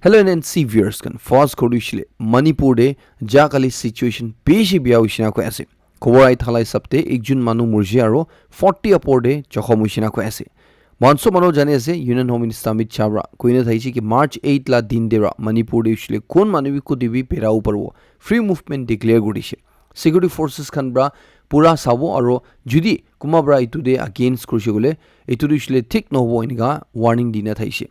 Hello and viewers kan fast kodishile Manipur de jakali situation peshi biya ushina ko ase khobor ai thalai sapte ekjun manu murji aro 40 apor de jokhom ushina ko ase manso mano jane ase Union Home Minister Amit Shah koine thaichi ki March 8 la din dera Manipur de ushile kon manu ko dibi perau parbo free movement declare godise security forces kan bra pura sabo aro judi kumabra itu de against kurse gole itu ushile thik no ho inga warning dina thaise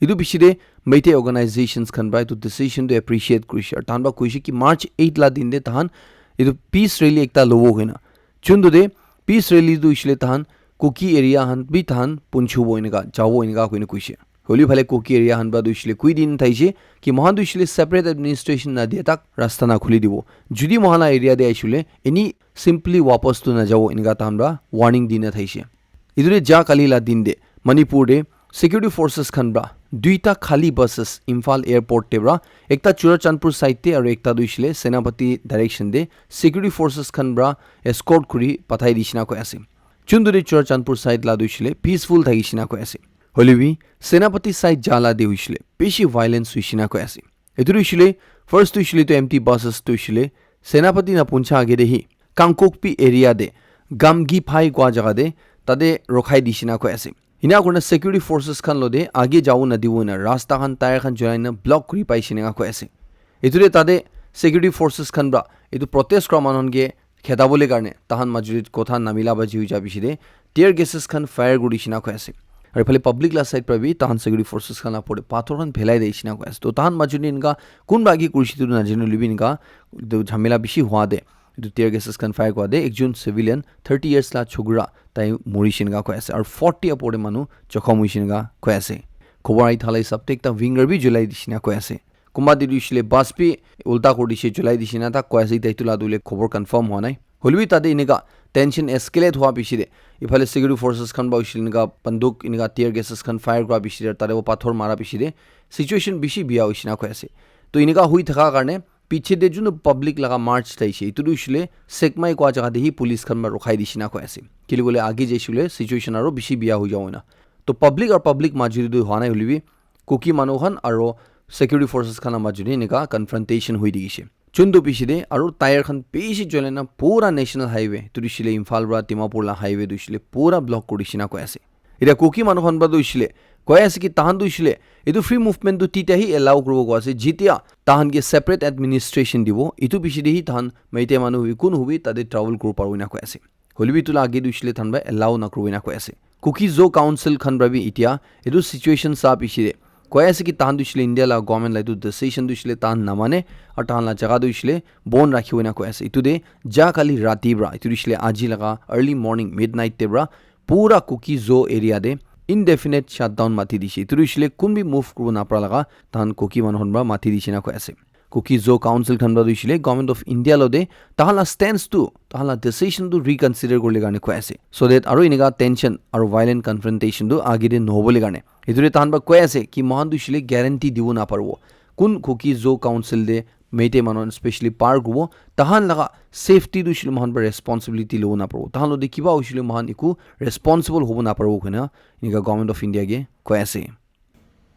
idu bishide Maite organizations can buy to decision to appreciate Krisha. Tanba Kushi ki March 8 la din de tahan idu peace rally ekta lobo hena. Chundu de peace rally du ishle tahan Kuki area han bi tahan punchu bo inga jawo inga kuine kushi. Holi phale Kuki area han ba du ishle kui din thaise ki mohan du ishle separate administration na dia tak rasta na khuli dibo. Judi mohana area de aishule any simply wapas tu na jawo inga tahan ba warning din thaise. Idure ja kali la din de Manipur de security forces kan bra duita khali buses Imphal airport tebra ekta Churachandpur side te aru ekta duishle Senapati direction de security forces kan bra escort kuri pathai dishina ko ase chundure Churachandpur side la duishle peaceful thagishina ko ase holibi Senapati side jala de duishle peshi violence duishina ko ase edu duishle first duishle to empty buses duishle Senapati na puncha age de hi Kangkokpi area de Gamgi phai kwa jaga de tade rokhai dishina ko ase Ina korna security forces kan lode age jawu na diwu na rasta kan tire kan join na block kuri paisine nga ko ase eture tade security forces kan bra etu protest kra manon ge kheda bole karne tahan majurit kotha namila baji hu jabi shide tear gases kan fire gudi shina ko ase are phale public la side prabi tahan security forces kan apode pathor kan phelai dei shina ko ase to tahan majuni inga kun bagi kurshi tu na jenu libin ga do jhamela bishi hwa de etu tear gases kan fire kwa de ekjun civilian 30 years la chugura tai morishin ga ko ase ar 40 apode manu jokhom hoishin ga ko ase khobor ai thalai sabte ekta winger bi julai dishina ko ase kuma dirishile baspi ulta kodishe julai dishina ta ko ase tai tula dule khobor confirm ho nai holbi tade inega tension escalate hwa bishide ifale security forces kan ba ushil ga panduk inega tear gases kan fire kwa bishide tade wo pathor mara bishide situation bishi biya ushina ko ase to inega hui thaka karne पीछे दे जुन public लगा मार्च ताइसे इतु दुसले सेकमाई को जगह दे ही police खन रोखाई दिसिना को ऐसे किले बोले आगे जेसुले सिचुएशन आरो बिसी बिया हो जाओ ना तो पब्लिक और पब्लिक माजुरी दु हानाय हलिबी कुकी मानोहन आरो सिक्युरिटी फोर्सेस खाना माजुरी निका कन्फ्रंटेशन हुई दिगिसे चुंदो पिसिदे आरो टायर खन पेसी जलेना पूरा नेशनल हाईवे तुरिसिले इम्फाल ब्रा तिमापुर ला हाईवे दुसले पूरा ब्लॉक कोडिसिना को ऐसे इरा कुकी मानोहन बा दुसले कोयासे कि ताहान दुसले इतु फ्री मूवमेंट दु तिता ही अलाउ करबो कोसे जितिया ताहान के सेपरेट एडमिनिस्ट्रेशन दिबो इतु बिसिदे ही ताहान मैते मानु हुकुन हुबी तादे ट्रैवल कर पारविना कोसे होलिबि तुला आगे दुसले थानबा अलाउ न करविना कोसे कुकी जो काउंसिल खन ब्राबि इतिया इतु सिचुएशन सा बिसिदे कोयासे कि ताहान दुसले इंडिया ला गवर्नमेंट ला दु डिसीजन दुसले ताहान न माने और ताहान ला जगह दुसले बोन राखिविना कोसे इतु दे जा खाली राती ब्रा इतु दुसले आजि लगा अर्ली मॉर्निंग मिडनाइट ते ब्रा पूरा कुकी जो area they indefinite shutdown mati dishi turishile kun bi move kru na pra laga tan koki man honba mati dishi na ko ase koki zo council khanba dishile government of India lo de tahala stands to tahala decision to reconsider gorle gane ko ase so that aro iniga tension aro violent confrontation do age de no bole gane idure tan ba ko ase ki mohan dishile guarantee dibu na parbo kun koki zo council de मेटे मानन specially park गो तहान लगा safety दुशिल महान पर responsibility लो ना परो तहान लो देखिबा उशिल महान इकु responsible होबो ना परो खना इनका गवर्नमेंट ऑफ इंडिया गे कोयासे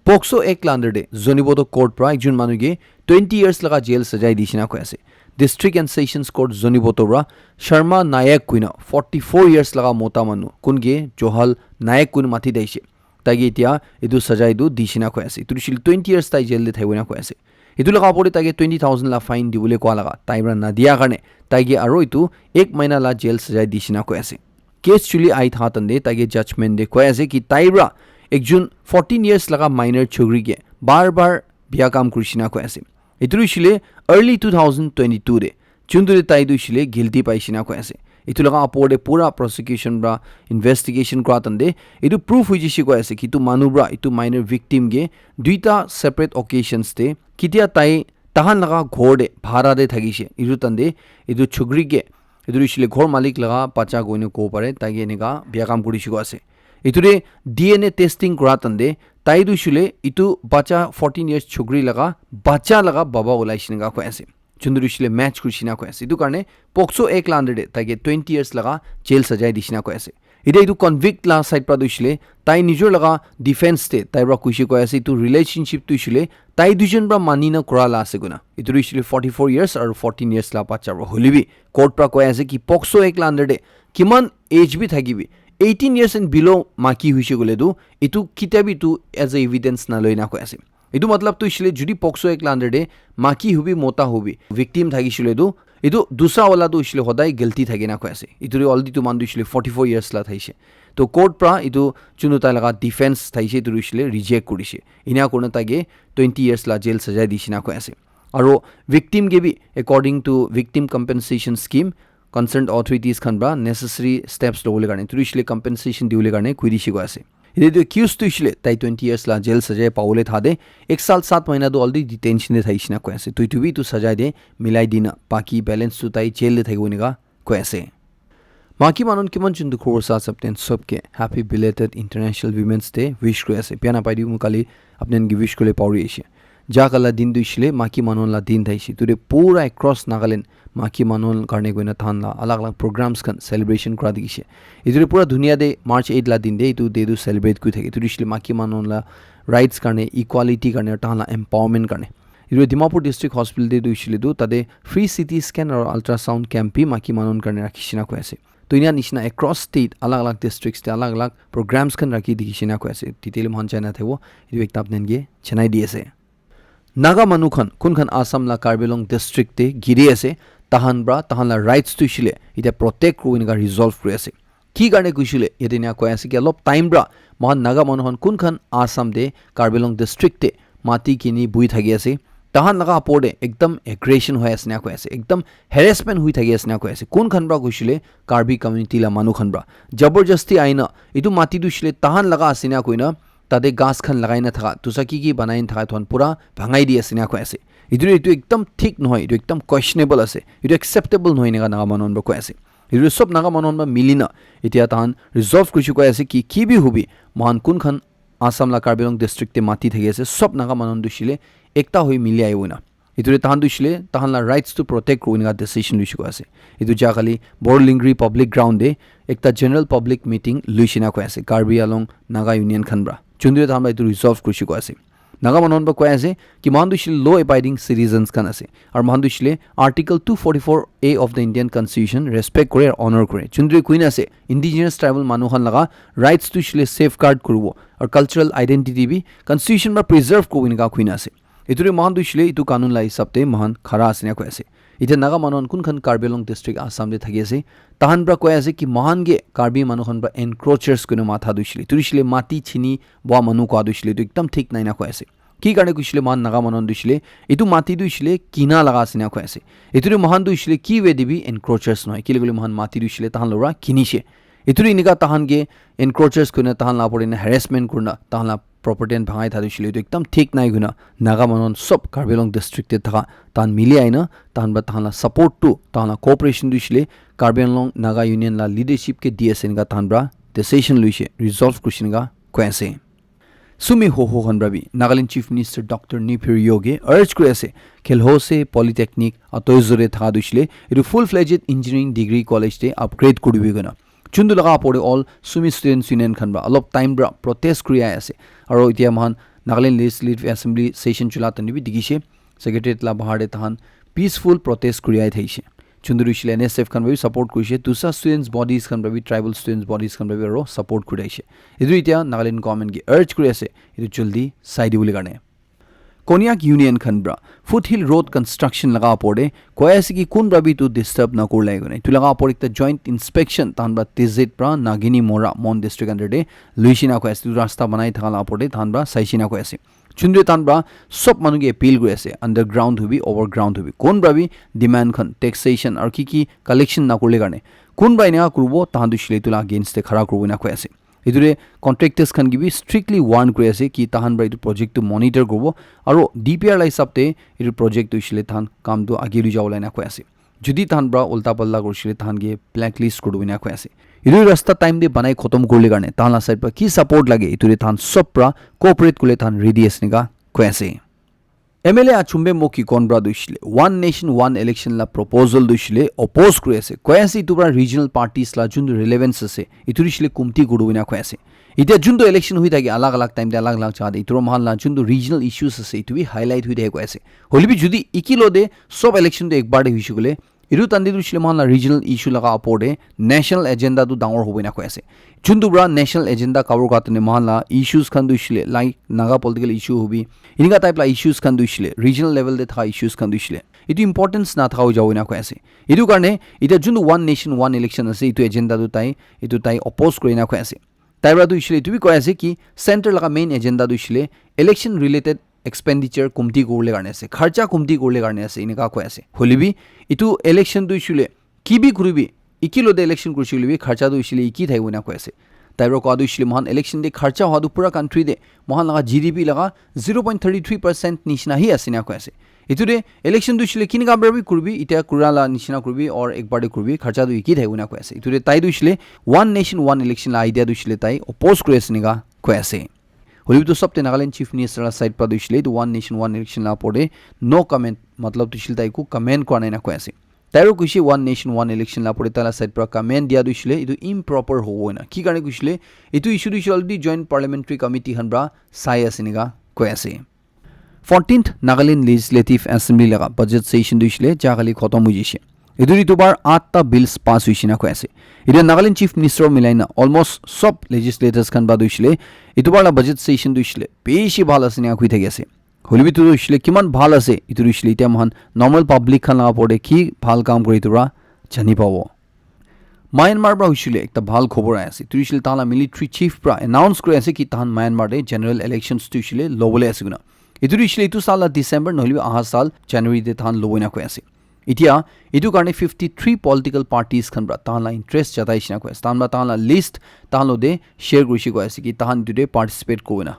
पोक्सो एक लांडर दे जोनिबोतो कोर्ट प्रा एकजुन मानुगे 20 इयर्स लगा जेल सजाय दिसिना कोयासे डिस्ट्रिक्ट एंड सेशंस कोर्ट जोनिबोतो रा शर्मा नायक कुइना 44 इयर्स लगा मोता मानु कुनगे जोहल नायक कुन माथि दैसे तागे इतिया इदु सजाय दु दिसिना कोयासे तुरिशिल 20 इयर्स ताइ जेल दे थाइबोना कोयासे इतु लगा पड़े तागे 20,000 ला फाइन दिबुले को लगा ताइब्रा ना दिया करने तागे आरो इतु 1 महीना ला जेल सजाय दिसिना को ऐसे केस चुली आई था तंदे तागे जजमेंट दे को ऐसे कि ताइब्रा एक जून 14 इयर्स लगा माइनर छोगरी के बार-बार बिया काम कुर्सिना को ऐसे इतु शिले अर्ली 2022 दे चुंदुरे ताइदु शिले गिल्टी पाइसिना को ऐसे इतु लगा अपोडे पूरा प्रोसिक्यूशन ब्रा इन्वेस्टिगेशन करा तंदे इतु प्रूफ हुई जिसी को ऐसे कि तू मानुब्रा इतु माइनर विक्टिम गे दुईटा सेपरेट ओकेशंस ते कितिया ताई तहान लगा घोड़े भाड़ा दे थगिसे इतु तंदे इतु छुगरी गे इतु रिशिले घोड़ मालिक लगा पाचा गोने को परे तागे नेगा बिया काम कुड़ी शिको ऐसे इतु रे डीएनए टेस्टिंग करा तंदे ताइदु शिले इतु बच्चा 14 इयर्स छुगरी लगा बच्चा लगा बाबा ओलाइशिनेगा को ऐसे चुंदुरिशिले मैच कुर्सिना को ऐसे इतु करने पोक्सो एक लांडर दे तागे 20 इयर्स लगा जेल सजाय दिसिना को ऐसे এতিয়া এইটো কনভিক্ট লা সাইড পৰা দিছিলে তাই নিজৰ লগা ডিফেন্স তে তাইৰ পৰা কৈ আছে এইটো ৰিলেশ্যনশ্বিপ দিছিলে তাই দুজন পৰা মানি না কৰা লা আছে গুনা এইটো দিছিলে 44 ইয়াৰ্ছ আৰু 14 ইয়াৰ্ছ লা বাচ্চা হলিবি কোৰ্ট পৰা কৈ আছে কি পক্সো এক লা আন্ডাৰ দে কিমান এজ বি থাকিবি 18 ইয়াৰ্ছ এণ্ড বিলো মাকি হৈছে গ'লে এইটো কিতাবি তো এজ এ এভিডেন্স না লৈ না কৈ আছে এইটো মতলব তো ইছিলে যদি পক্সো এক লা আন্ডাৰ দে মাকি হবি মতা হবি ভিকটিম থাকিছিলে এইটো দুসৰা ওলাটো ইছিলে সদায় গিল্টি থাকি না কৈ আছে এইটো অলৰেডি তো মান দিছিলে 44 ইয়াৰ্ছ লা থাইছে তো কোৰ্ট পৰা এইটো চুনো তাই লগা ডিফেন্স থাইছে এইটো ইছিলে ৰিজেক্ট কৰিছে ইনা কোনে তাকে 20 ইয়াৰ্ছ লা জেল সজাই দিছে না কৈ আছে আৰু ভিকটিম গেবি according to victim compensation scheme concerned authorities খান বা নেসেসাৰী ষ্টেপছ ল'বলৈ কাৰণে তো ইছিলে কম্পেনসেশ্যন দিবলৈ কাৰণে কৈ দিছে কৈ আছে এইটো কিউজ তো ইছিলে তাই 20 ইয়াৰ্ছ লা জেল সজাই পাবলৈ থাদে 1 সাল 7 মহিনা তো অলৰেডি ডিটেনশ্যনে থাইছে না কৈ আছে তো ইটো বি তো সজাই দে মিলাই দিনা বাকি বেলেন্স তো তাই জেল থাকিব নিকা কৈ আছে মাকি মানুন কিমান চুন্দু খবৰ সাথ আপনি सबके happy belated international women's day wish কৰি আছে পিয়ানা পাই দিও মুকালি আপনি विश কৰি পাউৰি আছে যা কালা দিন দুইছিলে মাকি মানুনলা দিন থাইছে তুৰে পুৰা এক্ৰস নাগালেণ্ড মাকি মানুন কাৰণে গইনা থানলা अलग अलग प्रोग्राम्स খান সেলিব্ৰেশন কৰা দিছে ইদুৰে পুৰা দুনিয়া দে মাৰ্চ 8 লা দিন দে ইটো দে দু সেলিব্ৰেট কৰি থাকে তুৰিছিলে মাকি মানুনলা ৰাইটস কাৰণে ইকুৱালিটি কাৰণে থানলা এম্পাৱৰমেন্ট কাৰণে ইদুৰে ডিমাপুৰ ডিস্ট্ৰিক্ট হস্পিটেল দে দুইছিলে তাতে ফ্ৰী সিটি স্ক্যান আৰু আল্ট্ৰাসাউন্ড কেম্পি মাকি মানুন কাৰণে ৰাখিছিনা কৈ আছে तो इना निशना अक्रॉस स्टेट अलग अलग डिस्ट्रिक्ट्स ते अलग अलग प्रोग्राम्स खन रखी दिखिना को ऐसे डिटेल मान चाहना थे वो ये एक ताप नेंगे चेन्नई डी ऐसे नागा मनु खन कुन खन आसाम ला कार्बिलोंग डिस्ट्रिक्ट ते गिरी ऐसे तहन ला राइट्स तो इशिले इते प्रोटेक्ट को इनका रिजॉल्व करे ऐसे की गाने कुशिले यदि ना को ऐसे कि अलोप टाइम ब्रा महान नागा मनु खन कुन खन आसाम दे कार्बिलोंग डिस्ट्रिक्ट ते माटी किनी बुई थागी ऐसे तहन लगा पोडे एकदम एग्रेशन होय असना को ऐसे एकदम हेरेसमेंट हुई थागी असना को ऐसे कोन खनब्रा गुशिले कार्बी कम्युनिटी ला मानु खनब्रा जबरदस्ती आइना इदु माटी दुशिले तहन लगा असना कोइना तादे गास खन लगाइना था तुसकी की बनाइन था थन पूरा भांगाई दी असना को ऐसे इदु एकदम ठीक नहय इदु एकदम क्वेश्चनेबल আছে इदु एक्सेप्टेबल नहय नेगा नागा मनन को ऐसे इदु सब नागा मनन मिलिना इतिया तहन रिजॉल्व कुछ को ऐसे की भी हुबी महान कुन खन आसाम ला कार्बिलोंग डिस्ट्रिक्ट ते माटी थगे ऐसे सब नागा मनन दुशिले एकता हुई मिली आयो ना इतुरे तहन दुशिले तहन ला राइट्स टू प्रोटेक्ट कोइनगा डिसिजन लिसको আছে इतु जाखाली बोरलिंग्री पब्लिक ग्राउंड दे एकता जनरल पब्लिक मीटिंग लुइसिना को আছে कार्बी आलोंग नागा यूनियन खनब्रा चुंदुरे तहन इतु रिजॉल्व कुछको আছে नागा मनन ब को আছে कि मान दुशिले लो अबाइडिंग सिटीजन्स खन আছে और मान दुशिले article 244A of the Indian constitution respect करे और ऑनर करे चुंदुरे कुइन আছে इंडिजिनस ट्राइबल मानु खन लगा राइट्स दुशिले सेफगार्ड करबो और कल्चरल आइडेंटिटी भी कॉन्स्टिट्यूशन में प्रिजर्व को इनका कुइन আছে इतुरे महान दुशिले इतु कानून लाई सबते महान खरा आसने को ऐसे इते नागा मनन कुन खन कार्बिलोंग डिस्ट्रिक्ट आसाम दे थगी ऐसे तहन ब्रा को ऐसे कि महान गे कार्बी मानु खन ब्रा एनक्रोचर्स कुनो माथा दुशिले तुरिशिले माटी छिनी बवा मनु को दुशिले तो एकदम ठीक नाइना को ऐसे की गाने कुशिले महान नागा मनन दुशिले इतु माटी दुशिले किना लगा आसने को ऐसे इतुरे महान दुशिले की वे दिबी एनक्रोचर्स नय किले गले महान माटी दुशिले तहन लोरा किनिशे इतुरे इनिका तहन गे एनक्रोचर्स कुनो तहन ला पड़िना हैरेसमेंट कुना तहन ला प्रॉपर्टी एंड भांगाई था दुशिले तो एकदम ठीक नाइ गुना नागा मनन सब कार्बिलोंग डिस्ट्रिक्ट ते था तान मिली आइना तान बा तान ला सपोर्ट टू तान ला कोऑपरेशन दुशिले कार्बिलोंग नागा यूनियन ला लीडरशिप के डीएसएन का तान ब्रा डिसीजन लुइसे रिजॉल्व क्वेश्चन का क्वेसे सुमी हो हनब्राबी नागालैंड चीफ मिनिस्टर डॉक्टर निफिर योगे अर्ज करे खेलहोसे पॉलिटेक्निक अतोजरे था दुशिले इरु full fledged engineering degree college ते अपग्रेड करबी गना चुंदु लगा पड़े ऑल सुमी स्टूडेंट्स यूनियन खनबा अलप टाइम ब्रा प्रोटेस्ट क्रिया আছে और इतिया महान नागालैंड लेजिस्लेटिव असेंबली सेशन चला तनिबी दिगिसे सेक्रेटरीट ला बाहरे तहन पीसफुल प्रोटेस्ट क्रिया थैसे चुंदुरिशिले एनएसएफ खनबी सपोर्ट करिसे दुसा स्टूडेंट्स बॉडीज खनबी ट्राइबल स्टूडेंट्स बॉडीज खनबी रो सपोर्ट करिसे इदु इतिया नागालैंड गवर्नमेंट की अर्ज करि আছে इदु जल्दी साइड बुली गाने कोनियाक यूनियन खनब्रा फुटहिल रोड कंस्ट्रक्शन लगा पड़े कोयासी की कुन रबी तो डिस्टर्ब न कर लागे तो लगा पड़े एक जॉइंट इंस्पेक्शन तानब्रा तेजित प्रा नागिनी मोरा मॉन डिस्ट्रिक्ट अंडर दे लुइसिना को ऐसे रास्ता बनाई था ला पड़े तानब्रा साइसिना को ऐसे चुंदे तानब्रा सब मानु के अपील कर ऐसे अंडरग्राउंड हुबी ओवरग्राउंड हुबी कोन रबी डिमांड खन टैक्सेशन और की कलेक्शन न कर लेगाने कोन बाइना करबो तान दुशिले तुला अगेंस्ट खरा करबो ना को ऐसे इदुरे कॉन्ट्रैक्टर्स खन की भी स्ट्रिक्टली वार्न करे আছে कि ताहान ब्रा इदु प्रोजेक्ट तो मॉनिटर करबो और डीपीआर लाई सबते इदु प्रोजेक्ट तो इशिले ताहान काम तो आगे लि जावला ना कय আছে যদি ताहान ब्रा उल्टा पल्ला करशिले ताहान गे ब्लैक लिस्ट करबो ना कय আছে इदु रास्ता टाइम दे बनाई खत्म करले गाने ताहान साइड पर की सपोर्ट लागे इदुरे ताहान सब प्रा कोऑपरेट करले ताहान रेडी আছে निगा कय আছে MLA achumbe moki konbra dushile one nation one election la proposal dushile oppose kuri ase koi ase itu bara regional parties la jun relevance ase itu dushile kumti guduina koi ase itia jun election hui thaki alag alag time de alag alag chade itu mahan la jun regional issues ase itu bi highlight hui de koi ase holibi judi ikilo de sob election de ekbar de huishugule iru tandi dushile mahan la regional issue laga apode national agenda du dangor hoboina koi ase jundu bra national agenda cover katne mahan la issues khan dushile like naga political issue hobi ininga type la issues khan dushile regional level de tha issues khan dushile itu importance na thau jawina koi ase itu karne ita jundu one nation one election ase itu agenda du tai oppose korina koi ase taibra dushile itu bi koi ase ki center laga main agenda dushile election related expenditure kumti korle karne ase kharcha kumti korle karne ase inika koi ase holibi itu election dushile kibi kuribi ikilo de election kurchile bi kharcha dushile iki thaiguna koi ase taibra ko dushile mahan election de kharcha hodu pura country de mahan laga GDP laga 0.33% nishna hi asina koi ase itu de election dushile kinika barbi kurbi ita kurala nishna kurbi or ekbar de kurbi kharcha du iki thaiguna koi ase itu de tai dushile one nation one election la idea dushile tai oppose kore asiniga koi ase holibi to sabte Nagaland chief minister la side pa dushile to one nation one election la pode no comment matlab dushile tai ku comment korna na koi ase tairo kushi one nation one election la pode tala side pra comment dia dushile itu improper hobo na ki karne kushile itu issue dushile already joint parliamentary committee hanbra sai asiniga koi ase 14th Nagaland legislative assembly laga budget session dushile jagali khotom hujise iduri tobar 8ta bills pass huishina koi ase ida Nagaland chief minister milaina almost sub legislators kan ba dushile itubar la budget session dushile beshi bhal asina khui thake ase holibi tu dushile kiman bhal ase itu dushile ita mahan normal public khan la pode ki bhal kaam kori tura jani pabo Myanmar bra huishile ekta bhal khobor ase itu dushile tala military chief bra announce kori ase ki tahan Myanmar de general elections dushile lobole ase guna itu dushile itu sala December nohlibi aha sal January de tahan loboina koi ase itia itu karne 53 political parties khan bra tahan la interest jata isina koi ase tahan la list tahan lo de share kurishi koi ase ki tahan du de participate koina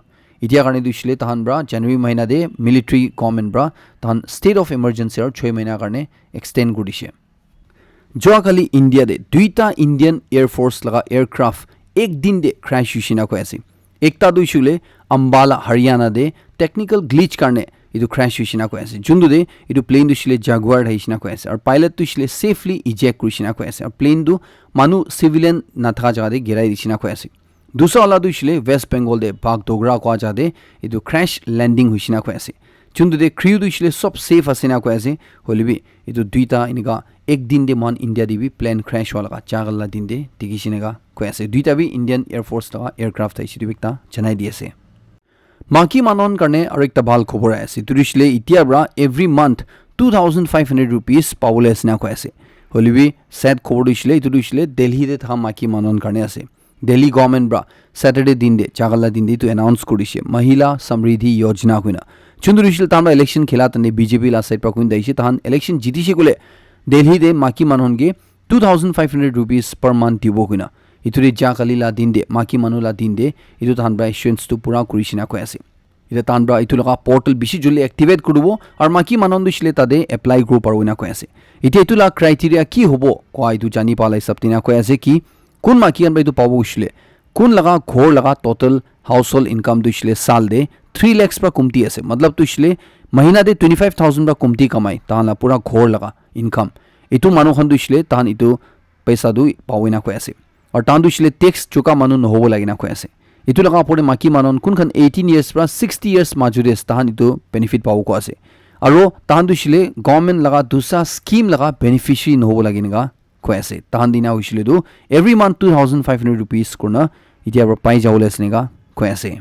itia karne dushile tahan bra January mahina de military comment bra tahan state of emergency ar 6 mahina karne extend kurise joa kali India de duita Indian Air Force laga aircraft ek din de crash huishina koi ase ekta dushile Ambala Haryana de technical glitch karne itu crash huishina koi ase jundu de itu plane dushile Jaguar haishina koi ase ar pilot dushile safely eject kurishina koi ase ar plane du manu civilian na thaga jaga de girai dishina koi ase dusra wala dushile West Bengal de Bagdogra ko aja de itu crash landing huishina koi ase jundu de crew dushile sob safe asina koi ase holibi itu duita inika ek din de man India de bi plane crash wala ka chagalla din de tigishinega koi ase duita bi Indian Air Force la aircraft haishiri bikta janai di ase Maki manon karne arekta bhal khobor ase turishile itia bra every month 2500 rupees pawole asina koi ase holibi sad khobor dishile itu dishile Delhi de tha maki manon karne ase Delhi government bra Saturday din de chagalla din de to announce korise Mahila Samriddhi Yojana kuina chundurishil tamra election khela tane BJP la side pa kuin daishi tahan election jitishe kole Delhi de maki manon ge 2500 rupees per month dibo kuina ituri jakali la din de maki manula din de itu tahan bra issuance to pura kurishina koi ase ita tahan bra itu laga portal bishi juli activate kurubo ar maki manon dishile tade apply group aruna koi ase ite itu la criteria ki hobo koi itu jani palai saptina koi ase ki kun maki an baitu pabo ushile kun laga ghor laga total household income dushile sal de 3 lakhs pra kumti ase matlab tushile mahina de 25000 pra kumti kamai tahan la pura ghor laga income itu manu khan dushile tahan itu paisa du pawina koi ase और तांदु शिले tax चुका मानु न होबो लागिना खय आसे इतु लगा पडे माकी मानन कुन खन 18 years pra 60 years माजुरे ताहान इतु बेनिफिट पावो को आसे आरो तांदु शिले गवर्नमेंट लगा दूसरा स्कीम लगा बेनिफिशियरी न होबो लागिनगा खय आसे ताहान दिना उशिले दु एवरी मंथ 2500 rupees kurna इतिया पाइ जावले सनेगा खय आसे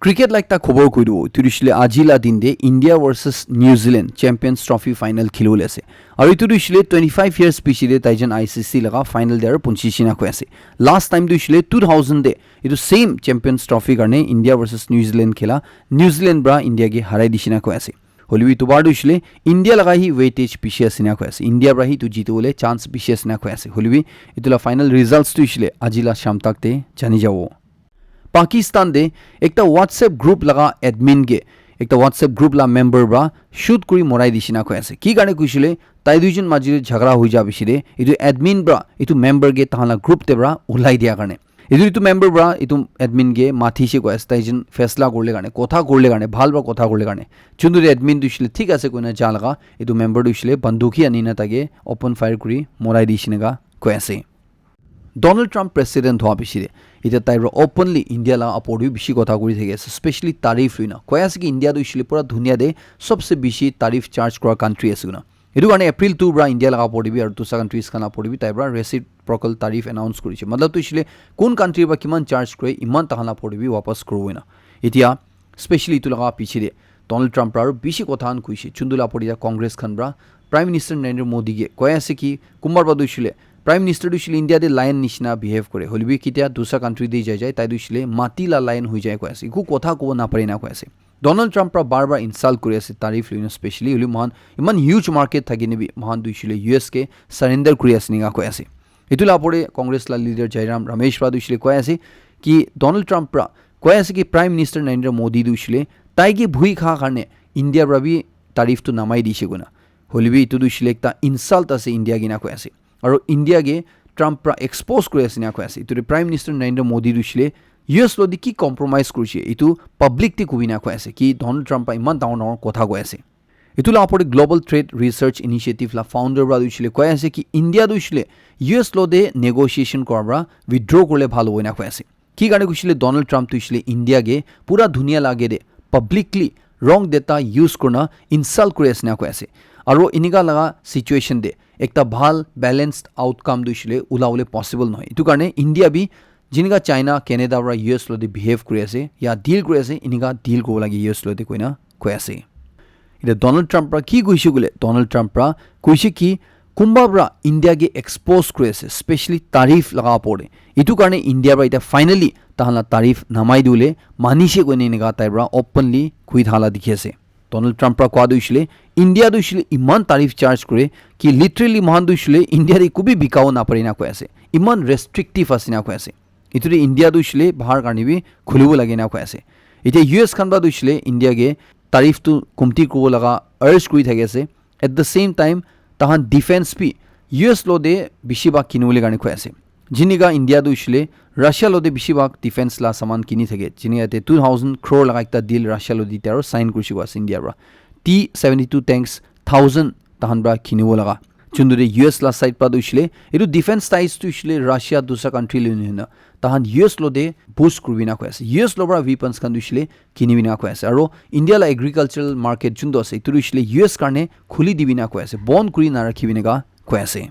Cricket like ta khobor koidu turishile ajila din de India versus New Zealand Champions Trophy final khilole ase aru turishile 25 years pichile taijan ICC laga final der punchishina ko ase last time turishile 2000 de itu same Champions Trophy karne India versus New Zealand khela New Zealand bra India ge harai dishina ko ase holibi tubar turishile India laga hi weightage piche asina ko ase India bra hi tu jitole chance piche asina ko ase holibi itula final results turishile ajila sham tak te jani jawo Pakistan de ekta WhatsApp group laga admin ge ekta WhatsApp group la member bra shoot kuri morai dishina ko ase ki gane kushile tai duijon majire jhagara hoi ja bishire itu admin bra itu member ge tahala group te bra ulai dia karne এইটো member পৰা এইটো এডমিনকে মাতিছে কৈ আছে তাইজন ফেচলা কৰিলে কাৰণে কথা কৰিলে কাৰণে ভাল বা কথা কৰিলে কাৰণে যোনটো এডমিন দিছিলে ঠিক আছে কৈ না যা লগা এইটো মেম্বাৰ দিছিলে বন্দুকি আনি না তাকে অপেন ফায়াৰ কৰি মৰাই দিছিনেগা কৈ আছে ডোনাল্ড ট্ৰাম্প প্ৰেছিডেণ্ট হোৱা পিছৰে এতিয়া তাইৰ অপেনলি ইণ্ডিয়া লগা আপৰিও বেছি কথা কৰি থাকে আছে স্পেচিয়েলি তাৰিফ লৈ না কৈ আছে কি ইণ্ডিয়া দিছিলে পুৰা ধুনীয়া দে সবচে বেছি তাৰিফ চাৰ্জ কৰা কাণ্ট্ৰি আছে না এইটো কাৰণে এপ্ৰিল 2 পৰা ইণ্ডিয়া লগা পৰিবি আৰু দুসৰা কাণ্ট্ৰিজ খানা পৰিবি তাইৰ পৰা ৰেচিপ্ৰকেল তাৰিফ এনাউন্স কৰিছে মতলব দিছিলে কোন কাণ্ট্ৰিৰ পৰা কিমান চাৰ্জ কৰে ইমান তাহানা পৰিবি वापस কৰবই না এতিয়া স্পেচিয়েলি ইটো লগা পিছৰে ডোনাল্ড ট্ৰাম্প আৰু বেছি কথা আন কৈছে চুন্দুলা পৰিয়া কংগ্ৰেছ খান পৰা প্ৰাইম মিনিষ্টাৰ নৰেন্দ্ৰ মোদীকে কৈ আছে কি কুমাৰ বা দিছিলে প্ৰাইম মিনিষ্টাৰ দিছিলে ইণ্ডিয়াতে লাইন নিচিনা বিহেভ কৰে হলিবি কেতিয়া দুসৰা কাণ্ট্ৰি দি যায় তাই দিছিলে মাটিলা লাইন হৈ যায় কৈ আছে একো কথা ক'ব নাপাৰি না কৈ আছে ডোনাল্ড ট্ৰাম্প বাৰ বাৰ ইনসাল্ট কৰি আছে তাৰিফ লৈ স্পেচিয়েলি হলি মহান ইমান হিউজ মাৰ্কেট থাকি নেবি মহান দিছিলে ইউএছ কে সাৰেন্ডাৰ কৰি আছে নিগা কৈ আছে এইটো লাপৰে কংগ্ৰেছ লা লিডাৰ জয়ৰাম ৰমেশ পৰা দিছিলে কৈ আছে কি ডোনাল্ড ট্ৰাম্প কৈ আছে কি প্ৰাইম মিনিষ্টাৰ নৰেন্দ্ৰ মোদী দিছিলে তাইকে ভুই খা কাৰণে ইণ্ডিয়াৰ বাবে তাৰিফটো নামাই দিছে গুনা হলিবি ইটো দিছিলে একটা ইনসাল্ট আছে ইণ্ডিয়া গিনা কৈ আছে আৰু ইণ্ডিয়াকে ট্ৰাম্প এক্সপোজ কৰি আছে না কৈ আছে ইটো প্ৰাইম মিনিষ্টাৰ নৰেন্দ্ৰ মোদী দিছিলে ইউএছ লদি কি কম্প্ৰমাইজ কৰিছে এইটো পাব্লিকলি কবি না কৈ আছে কি ডোনাল্ড ট্ৰাম্প ইমান ডাঙৰ কথা কৈ আছে এইটো লাপৰে গ্লোবাল ট্ৰেড ৰিচাৰ্চ ইনিচিয়েটিভ লা ফাউণ্ডাৰ পৰা দিছিলে কৈ আছে কি ইণ্ডিয়া দিছিলে ইউএছ লদে নেগোচিয়েশ্যন কৰা উইথড্ৰ কৰিলে ভাল হ'ব না কৈ আছে কি কাৰণে কৈছিলে ডোনাল্ড ট্ৰাম্প দিছিলে ইণ্ডিয়াকে পুৰা ধুনীয়া লাগে দে পাব্লিকলি ৰং ডেটা ইউজ কৰনা ইনসাল্ট কৰি আছে না কৈ আছে আৰু ইনিকা লগা সিচুৱেশ্যন দে একটা ভাল বেলেন্সড আউটকাম দিছিলে ওলাবলৈ পসিবল নহয় এইটো কাৰণে ইণ্ডিয়া বি जिनका चाइना कैनेडा और यूएस लोदे बिहेव करे আছে या डील करे আছে इनिका डील को लागि यूएस लोदे कोइना কৈ আছে এটা ডোনাল্ড ট্ৰাম্প কি কৈছে গলে ডোনাল্ড ট্ৰাম্প কৈছে কি কুম্বাবৰা ইণ্ডিয়াকে এক্সপোজ কৰি আছে স্পেশালি তাৰিফ লগা পৰে ইটো কাৰণে ইণ্ডিয়াৰ পৰা এটা ফাইনালি তাহলা তাৰিফ নামাই দিলে মানিছে কোনে নিগা তাইবৰা ওপেনলি কুই ধালা দেখি আছে ডোনাল্ড ট্ৰাম্প কোৱা দিছিলে ইণ্ডিয়া দিছিলে ইমান তাৰিফ চাৰ্জ কৰে কি লিটাৰেলি মহান দিছিলে ইণ্ডিয়াৰ একোবি বিকাও নাপাৰি না কৈ আছে ইমান ৰেষ্ট্ৰিক্টিভ আছে না কৈ আছে ইটোৰে ইণ্ডিয়া দিছিলে বাহাৰ কাৰণে বি খুলিব লাগে না কৈ আছে এতিয়া ইউএছ খান বা দিছিলে ইণ্ডিয়াকে তাৰিফটো কমতি কৰিব লগা আৰ্জ কৰি থাকে আছে এট দ্য সেম টাইম তাহান ডিফেন্স বি ইউএছ লদে বেছিভাগ কিনিবলৈ কাৰণে কৈ আছে যিনিকা ইণ্ডিয়া দিছিলে ৰাছিয়া লদে বেছিভাগ ডিফেন্স লা সামান কিনি থাকে যিনি ইয়াতে 2000 crore লগা একটা ডিল ৰাছিয়া লদি আৰু সাইন কৰিছিল আছে ইণ্ডিয়াৰ পৰা T-72 ট্যাঙ্কস 1000 তাহান পৰা কিনিব লগা যোনদৰে ইউএছ লা সাইড পৰা দিছিলে এইটো ডিফেন্স টাইজ দিছিলে ৰাছিয়া দুসৰা কাণ্ট্ৰি লৈ না তাহান ইউএছ লদে বুষ্ট কৰিবি না কৈ আছে ইউএছ লবৰা ৱেপন্স খান দিছিলে কিনিবি না কৈ আছে আৰু ইণ্ডিয়া লা এগ্ৰিকালচাৰাল মাৰ্কেট যোনটো আছে এইটো দিছিলে ইউএছ কাৰণে খুলি দিবি না কৈ আছে বন্ধ কৰি নাৰাখিবি না কৈ আছে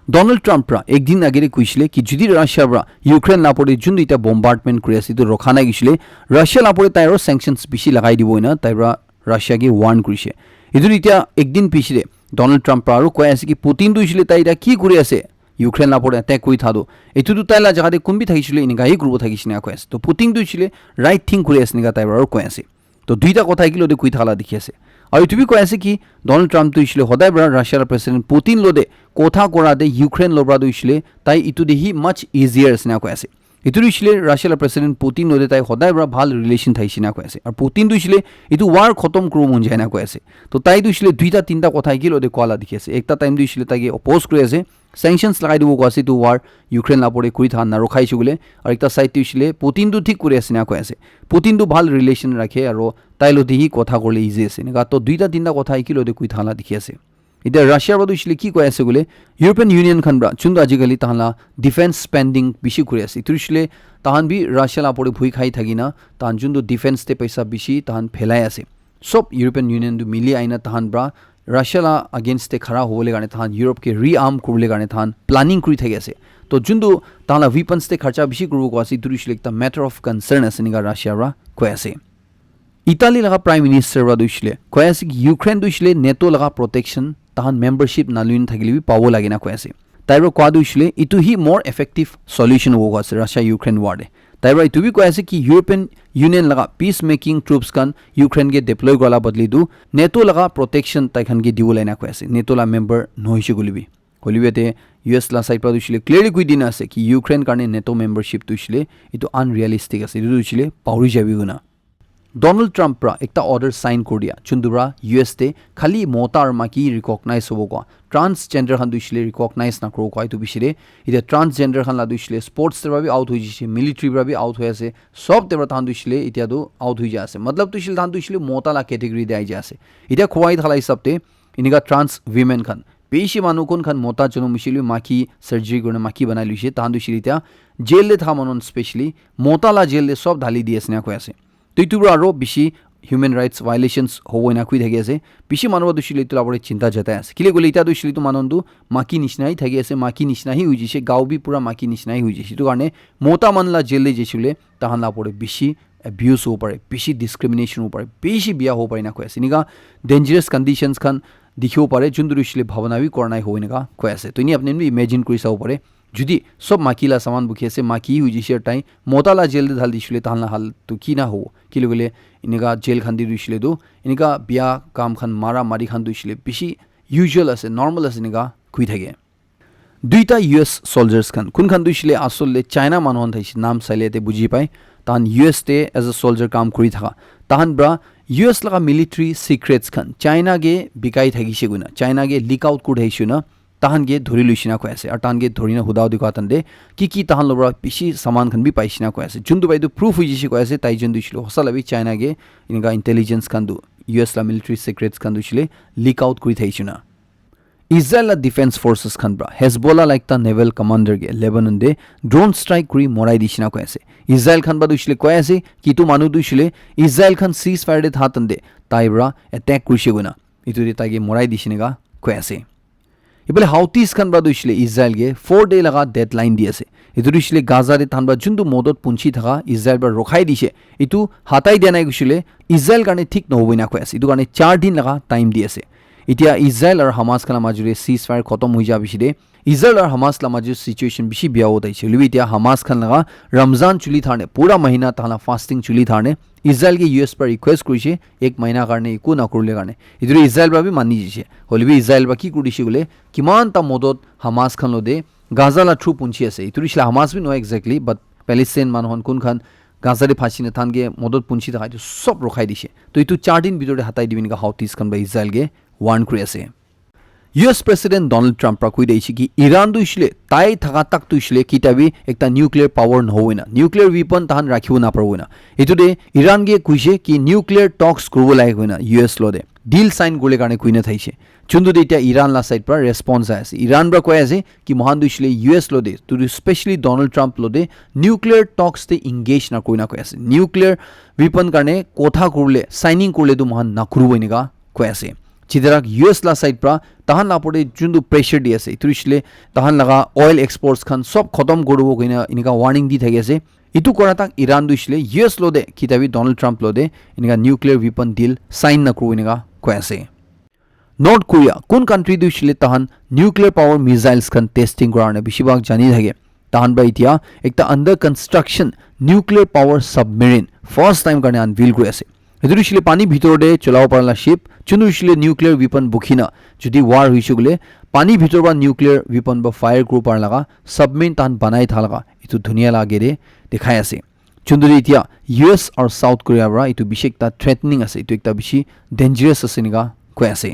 ডোনাল্ড ট্ৰাম্প একদিন আগেৰে কৈছিলে কি যদি ৰাছিয়াৰ পৰা ইউক্ৰেইন লাপৰে যোনটো এটা বম্বাৰ্ডমেণ্ট কৰি আছে এইটো ৰখা নাই গৈছিলে ৰাছিয়া লাপৰে তাইৰ চেংচনছ বেছি লগাই দিবই না তাইৰ পৰা ৰাছিয়াকে ৱাৰ্ণ কৰিছে এইটো এতিয়া একদিন পিছৰে ডোনাল্ড ট্ৰাম্প আৰু কৈ আছে কি পুতিন দিছিলে তাই এতিয়া কি কৰি আছে ইউক্ৰেইন লাপৰে এটেক কৰি থাদো এইটো তাইলা জাগাতে কোনবি থাকিছিলে ইনগাই কৰিব থাকিছিলে কৈ আছে তো পুতিন দিছিলে ৰাইট থিং কৰি আছে নিগা তাইৰ আৰু কৈ আছে তো দুইটা কথা কিলো দে কৈ থালা দেখি আছে আৰু তুমি কৈ আছে কি ডোনাল্ড ট্ৰাম্প দিছিলে সদায় বৰা ৰাছিয়াৰ প্ৰেসিডেন্ট পুতিন লদে কথা কৰা দে ইউক্ৰেইন লবৰা দিছিলে তাই ইটো দেহি মাচ ইজিয়াৰ আছে না কৈ আছে ইটো দিছিলে ৰাছিয়াৰ প্ৰেসিডেন্ট পুতিন লদে তাই সদায় বৰা ভাল ৰিলেশন থাইছে না কৈ আছে আৰু পুতিন দিছিলে ইটো ৱাৰ খতম কৰিব মন যায় না কৈ আছে তো তাই দিছিলে দুইটা তিনটা কথা কিলো দে কোৱালা দেখি আছে একটা টাইম দিছিলে তাকে অপোজ কৰি আছে sanctions লাগাই দিব কৈ আছে তো ৱাৰ ইউক্ৰেইন লাপৰে কৰি থা না ৰখাইছো গলে আৰু একটা সাইড দিছিলে পুতিনটো ঠিক কৰি আছে না কৈ আছে পুতিনটো ভাল ৰিলেশন ৰাখে আৰু তাই লদিহি কথা কৰলে ইজি আছে না তো দুইটা তিনটা কথা কিলো দে কৈ থালা দেখি আছে এতিয়া ৰাছিয়াৰ পৰা দিছিলে কি কৈ আছে গলে ইউৰোপিয়ান ইউনিয়ন খান পৰা চুন্দ আজিকালি তাহলা ডিফেন্স স্পেন্ডিং বেছি কৰি আছে ইটো দিছিলে তাহান বি ৰাছিয়া লাপৰে ভুই খাই থাকি না তাহান যোনটো ডিফেন্স তে পইচা বেছি তাহান ফেলাই আছে সব ইউৰোপিয়ান ইউনিয়নটো মিলি আইনা তাহান পৰা ৰাছিয়ালা আগেইনষ্টে খাৰা হ'বলৈ কাৰণে তাহান ইউৰোপকে ৰিআৰ্ম কৰিবলৈ কাৰণে তাহান প্লানিং কৰি থাকি আছে তো যোনটো তাহালা ৱেপন্সতে খৰচা বেছি কৰিব কৈ আছে ইটো দিছিলে এটা মেটাৰ অফ কনচাৰ্ণ আছে নিগা ৰাছিয়াৰ পৰা কৈ আছে ইটালী লগা প্ৰাইম মিনিষ্টাৰ পৰা দিছিলে কৈ আছে কি ইউক্ৰেইন দিছিলে নেটো লগা প্ৰটেকশ্যন তাহান মেম্বাৰশ্বিপ নালুইন থাকিলে পাব লাগে না কৈ আছে তাইৰ কোৱা দিছিলে ইটো হি মোৰ এফেক্টিভ সলিউশন হ'ব আছে ৰাছিয়া ইউক্ৰেইন ৱাৰে তাইৰ ইটো বি কৈ আছে কি ইউৰোপিয়ান ইউনিয়ন লগা পিস মেকিং ট্ৰুপছ খান ইউক্ৰেইনকে ডিপ্লয় কৰা বদলি দু নেটো লগা প্ৰটেকশ্যন তাইখানকে দিবলৈ না কৈ আছে নেটো লা মেম্বাৰ নহৈছে গলিবি হলিবেতে ইউএছ লা সাইড পৰা দিছিলে ক্লিয়াৰলি কৈ দিনা আছে কি ইউক্ৰেইন কাৰণে নেটো মেম্বাৰশ্বিপ দিছিলে ইটো আনৰিয়েলিষ্টিক আছে ইটো দিছিলে পাউৰি যাবি গুনা ডোনাল্ড ট্ৰাম্পৰা একটা অৰ্ডাৰ সাইন কৰি দিয়া যোনটোৰা ইউএছ তে খালি মতা আৰু মাকি ৰিকগনাইজ হ'ব কোৱা ট্ৰান্সজেন্ডাৰ খান দুইছিলে ৰিকগনাইজ নকৰো কোৱা এইটো বিচিৰে এতিয়া ট্ৰান্সজেন্ডাৰ খান লা দুইছিলে স্পৰ্টছ তে ভাবি আউট হৈ গৈছে মিলিটাৰী ভাবি আউট হৈ আছে সব তেৰা তান দুইছিলে এতিয়াতো আউট হৈ যা আছে মতলব দুইছিলে তান দুইছিলে মতা লা কেটেগৰী দে আই যা আছে এতিয়া খোৱাই থালা হিচাপতে ইনিকা ট্ৰান্স উইমেন খান বেশি মানুহ কোন খান মতা জনম মিছিলি মাকি সার্জারি করে মাকি বানাই লইছে তান দুইছিলে এতিয়া জেল দে থা মনন স্পেশালি মতা লা জেল দে সব ঢালি দি আছে না কৈ আছে তুইতুৰা আৰু বেছি হিউম্যান ৰাইটস ভায়োলেশনস হ'ব না কৈ থাকি আছে বেছি মানুহ দুছিলে তো লাবৰে চিন্তা জতাই আছে কিলে গলে ইটা দুছিলে তো মানন্দু মাকি নিছনাই থাকি আছে মাকি নিছনাই হৈ জিছে গাঁও বি পুৰা মাকি নিছনাই হৈ জিছে তো কাৰণে মতা মানলা জেল যেছিলে তাহান লাবৰে বেছি abuse হ'ব পাৰে বেছি ডিসক্ৰিমিনেশন হ'ব পাৰে বেছি বিয়া হ'ব পাৰে না কৈ আছে নিকা ডেঞ্জাৰাস কন্ডিশনস খান দেখিব পাৰে যোনটো দুছিলে ভাৱনাবি কৰনাই হৈ নিকা কৈ আছে তো নি আপুনি ইমেজিন কৰি চাব পাৰে যদি সব মাকিলা সামান বুকি আছে মাকি হৈ জিছে টাই মতালা জেল ঢাল দিছিলে তাহলা হাল তো কি না হ'ব কি লগলে ইনিকা জেল খান দি দিছিলে তো ইনিকা বিয়া কাম খান মাৰা মাৰি খান দিছিলে বেছি ইউজুয়াল আছে নৰ্মাল আছে নিকা কৈ থাকে দুইটা ইউএস সোলজার্স খান কোন খান দিছিলে আসলে চাইনা মানুহন থাইছে নাম চাইলেতে বুজি পায় তাহান ইউএস তে এজ এ সোলজার কাম কৰি থাকা তাহান ব্ৰা ইউএস লগা মিলিটাৰী সিক্ৰেটস খান চাইনা গে বিকাই থাকিছে গুনা চাইনা গে লিক আউট কৰি আহিছে না তাহান গে ধৰি লৈছিনা কৈ আছে আৰু তাহান গে ধৰিনা হুদাও দি কাতন দে কি তাহান লবৰা বেছি সামান খান বি পাইছিনা কৈ আছে যোনটো বাইদু প্ৰুফ হৈ জিছে কৈ আছে তাই যোন দিছিল হসালাবি চাইনা গে ইনকা ইন্টেলিজেন্স খান দু ইউএস লা মিলিটাৰী সিক্ৰেটস খান দিছিলে লিক আউট কৰি থাকিছে না ইসরায়েল ডিফেন্স ফোর্সেস খান ব্রা হেজবোলা লাইক তা নেভেল কমান্ডার গে লেবানন দে ড্রোন স্ট্রাইক কৰি মৰাই দিছিনা কৈ আছে ইসরায়েল খান বা দুইছিলে কৈ আছে কিটো মানুহ দুইছিলে ইসরায়েল খান সিজ ফায়াৰ দে থাতন দে তাই ব্ৰা এটেক কৰিছে গুনা ইটো দে তাইগে মৰাই দিছিনেগা কৈ আছে ইবলে হাউতিস খান বা দুইছিলে ইসরায়েল গে 4 ডে লগা ডেডলাইন দি আছে ইটো দুইছিলে গাজা দে থানবা যোনটো মদত পুঞ্চি থাকা ইসরায়েল বা ৰখাই দিছে ইটো হাতাই দিয়া নাই গৈছিলে ইসৰায়েল কাৰণে ঠিক নহবই না কৈ আছে ইটো কাৰণে 4 দিন লগা টাইম দি আছে এতিয়া ইসৰায়েল আৰু হামাস খানা মাজুৰে সিজ ফায়াৰ খতম হৈ যা বিছিৰে ইসৰায়েল আৰু হামাস লা মাজুৰ সিচুৱেচন বেছি বিয়া হৈ তাইছে লবি এতিয়া হামাস খান লগা ৰমজান চুলি থানে পুৰা মহিনা তাহলা ফাস্টিং চুলি থানে ইসৰায়েল কে ইউএস पर ৰিকুৱেষ্ট কৰিছে এক মহিনা কাৰণে একো নকৰিলে কাৰণে ইদৰে ইসৰায়েল ভাবি মানি দিছে হলিবি ইসৰায়েল বা কি কৰিছে গলে কিমান তা মদত হামাস খান লদে গাজা লা থ্ৰু পুঞ্চি আছে ইতুৰিছলা Hamas be no exactly but Palestine মানুহন কোন খান গাজাৰে ফাঁচিনে থানগে মদত পুঞ্চি থাকা সব ৰখাই দিছে তো ইটো 4 দিন ভিতৰতে হাতাই দিবিনকা হাউতিস খান বা ইসৰায়েল গে ওয়াৰ্ন কৰি আছে ইউএস প্রেসিডেন্ট ডোনাল্ড ট্রাম্প কৈ দিছে কি ইরান দুইছিলে তাই থাকা তাক দুইছিলে কিতাবি একটা নিউক্লিয়ার পাওয়ার নহবই না নিউক্লিয়ার ওয়েপন তাহান রাখিব না পারবই না এতুদে ইরান গে কইছে কি নিউক্লিয়ার টক্স করব লাগিব না ইউএস লদে ডিল সাইন গলে কারণে কইনা থাইছে চুন্দু এতিয়া ইরান লা সাইড পৰা রেসপন্স আছে ইরান ব্রা কয় আছে কি মহান দুইছিলে ইউএস লদে টু স্পেশালি ডোনাল্ড ট্রাম্প লদে নিউক্লিয়ার টক্স তে এঙ্গেজ না কইনা কয় আছে নিউক্লিয়ার ওয়েপন কারণে কথা করলে সাইনিং করলে তো মহান না করবই নিগা কয় আছে চিদরাক ইউএস লা সাইড পৰা তাহান লাপৰে যোনটো প্ৰেছাৰ দি আছে ইতুৰিছলে তাহান লগা অয়েল এক্সপোৰ্টস খান সব খতম কৰিব কইনা ইনিকা ওয়াৰ্নিং দি থাকি আছে ইটো কৰা তাক ইৰান দুইছিলে ইউএস লদে কিতাবি ডোনাল্ড ট্ৰাম্প লদে ইনিকা নিউক্লিয়াৰ ওয়েপন ডিল সাইন না কৰো ইনিকা কৈ আছে নৰ্থ কোৰিয়া কোন কান্ট্ৰি দুইছিলে তাহান নিউক্লিয়াৰ পাওয়াৰ মিসাইলস খান টেস্টিং কৰানে বেছিভাগ জানি থাকে তাহান বা এতিয়া একটা under construction nuclear power submarine first time কাৰণে আনভিল কৰি আছে এদুৰিছিলে পানী ভিতৰতে চলাব পাৰলা শিপ চুনুৰিছিলে নিউক্লিয়াৰ ওয়েপন বুখিনা যদি ওয়াৰ হইছে গলে পানী ভিতৰ বা নিউক্লিয়াৰ ওয়েপন বা ফায়াৰ গ্ৰুপ পাৰ লাগা সাবমেৰিন তাহান বনাই থাকা ইটো ধুনিয়া লাগেৰে দেখাই আছে চুন্দুৰি এতিয়া ইউএস আৰু সাউথ কোৰিয়া পৰা ইটো বিশেষটা থ্ৰেটনিং আছে ইটো একটা বেছি ডেঞ্জারাস আছে নিগা কৈ আছে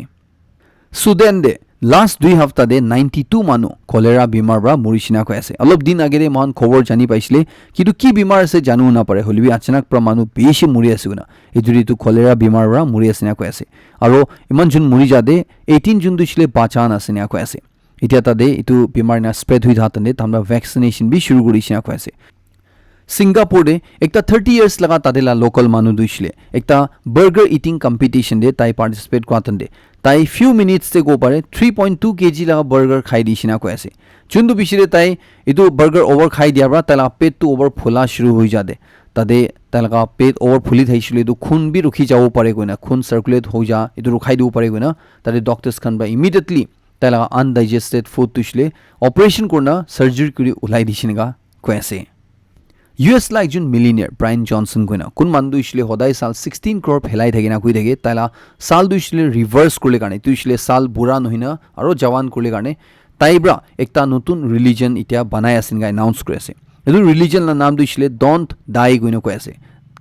সুদান দে লাষ্ট 2 হপ্তাহ দে 92 মানুহ কলেৰা বিমাৰ পৰা মৰিছিনা কৈ আছে অলপ দিন আগেৰে মহান খবৰ জানি পাইছিলে কিন্তু কি বিমাৰ আছে জানো না পাৰে হলিবি আচানক পৰা মানুহ বেছি মৰি আছে গুনা এজুৰিটো কলেৰা বিমাৰ পৰা মৰি আছে না কৈ আছে আৰু ইমান জুন মৰি যাদে 18 জুন দিছিলে বাচান আছে না কৈ আছে এতিয়া তাদে ইটো বিমাৰ না স্প্ৰেড হৈ থাতনে তামৰা ভ্যাকসিনেশন বি শুৰু কৰিছে না কৈ আছে সিঙ্গাপুরে একটা 30 ইয়ার্স লাগা তাদেলা লোকাল মানুষ দুইছিলে একটা বার্গার ইটিং কম্পিটিশন দে তাই পার্টিসিপেট করতেন দে তাই ফিউ মিনিটস তে গো পারে 3.2 কেজি লাগা বার্গার খাই দিছিনা কৈ আছে চুন্দু বিচিরে তাই ইটো বার্গার ওভার খাই দিয়ার পৰা তালা পেট তো ওভার ফোলা শুরু হৈ যাদে তাদে তালকা পেট ওভার ফুলি থাইছিলে তো খুন বি রুখি যাব পারে কইনা খুন সার্কুলেট হৈ যা ইটো রুখাই দিব পারে কইনা তাদে ডক্টরস খান বা ইমিডিয়েটলি তালা আনডাইজেস্টেড ফুড তুইছিলে অপারেশন করনা সার্জারি কৰি উলাই দিছিনগা কৈ আছে ইউএস লা একজন মিলিনিয়ার ব্রায়ান জনসন কইনা কোন মান দুইছিলে হদাই সাল 16 ক্রোর ফেলাই থাকে না কই থাকে তাইলা সাল দুইছিলে রিভার্স করলে কারণে তুইছিলে সাল বুড়া নহিনা আর জওয়ান করলে কারণে তাইব্রা একটা নতুন রিলিজন ইতিয়া বানাই আছেন গা অ্যানাউন্স করে আছে এটো রিলিজন না নাম দুইছিলে ডন্ট ডাই কইনা কই আছে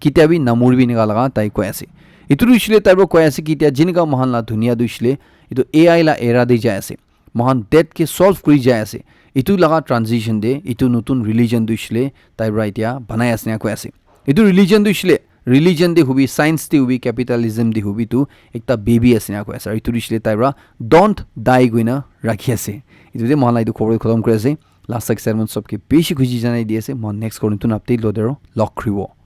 কিতাবি নামুৰবি নিগা লগা তাই কৈ আছে ইটো দুইছিলে তাইৰ কৈ আছে কি এতিয়া যেনেকা মহান লা ধুনীয়া দুইছিলে ইটো AI লা এৰা দি যায় আছে মহান ডেট কে সলভ কৰি যায় আছে ইটো লগা ট্ৰানজিশন দে ইটো নতুন ৰিলিজন দুইছিলে তাইৰ এতিয়া বনাই আছে কৈ আছে ইটো ৰিলিজন দুইছিলে ৰিলিজন দি হুবি সায়েন্স দি হুবি ক্যাপিটালিজম দি হুবি তো একটা বেবি আছে কৈ আছে আৰু ইটো দিছিলে তাইৰ ডোন্ট ডাই গইনা ৰাখি আছে ইটো যে মহান লা ইটো খবৰ খতম কৰি আছে লাষ্ট এক্সপেৰিমেন্ট সবকে বেছি খুশি জানাই দি আছে মই নেক্সট কৰিম তুন আপডেট লদেৰ লক কৰিব